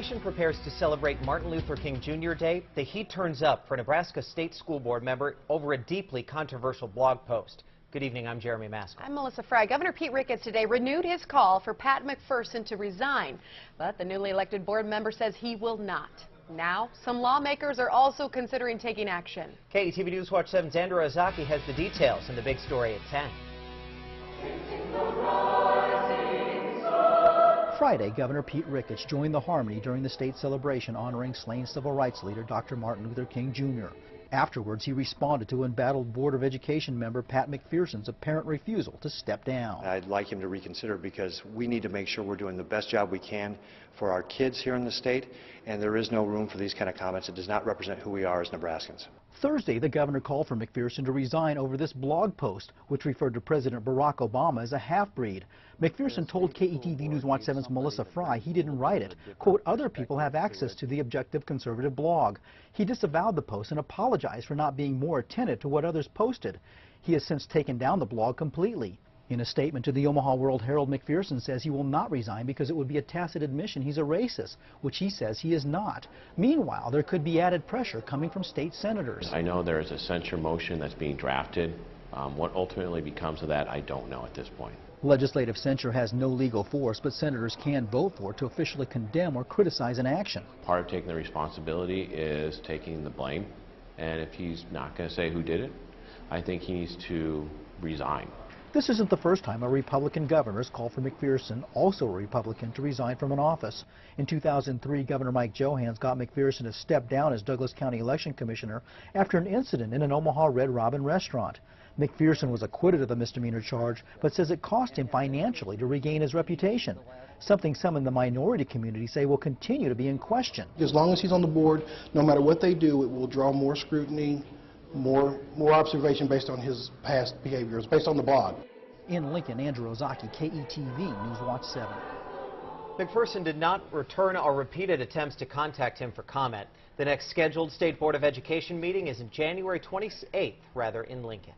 nation prepares to celebrate Martin Luther King Jr. Day, the heat turns up for Nebraska State School Board member over a deeply controversial blog post. Good evening, I'm Jeremy Maskell. I'm Melissa Fry. Governor Pete Ricketts today renewed his call for Pat McPherson to resign, but the newly elected board member says he will not. Now, some lawmakers are also considering taking action. KETV News Watch 7's Andrew Ozaki has the details in the big story at 10. Friday, Governor Pete Ricketts joined the Harmony during the state celebration honoring slain civil rights leader Dr. Martin Luther King Jr. Afterwards, he responded to embattled Board of Education member Pat McPherson's apparent refusal to step down. I'd like him to reconsider because we need to make sure we're doing the best job we can for our kids here in the state, and there is no room for these kind of comments. It does not represent who we are as Nebraskans. Thursday, the governor called for McPherson to resign over this blog post, which referred to President Barack Obama as a half-breed. McPherson told KETV News Watch 7's Melissa Fry he didn't write it. Quote, other people have access to the objective conservative blog. He disavowed the post and apologized for not being more attentive to what others posted. He has since taken down the blog completely. In a statement to the Omaha World Herald, McPherson says he will not resign because it would be a tacit admission he's a racist, which he says he is not. Meanwhile, there could be added pressure coming from state senators. I know there is a censure motion that's being drafted. What ultimately becomes of that, I don't know at this point. Legislative censure has no legal force, but senators can vote for it to officially condemn or criticize an action. Part of taking the responsibility is taking the blame, and if he's not going to say who did it, I think he needs to resign. This isn't the first time a Republican governor has called for McPherson, also a Republican, to resign from an office. In 2003, Governor Mike Johanns got McPherson to step down as Douglas County Election Commissioner after an incident in an Omaha Red Robin restaurant. McPherson was acquitted of the misdemeanor charge, but says it cost him financially to regain his reputation, something some in the minority community say will continue to be in question. As long as he's on the board, no matter what they do, it will draw more scrutiny, more observation based on his past behaviors, based on the blog. In Lincoln, Andrew Ozaki, KETV News Watch 7. McPherson did not return our repeated attempts to contact him for comment. The next scheduled State Board of Education meeting is January 28th, in Lincoln.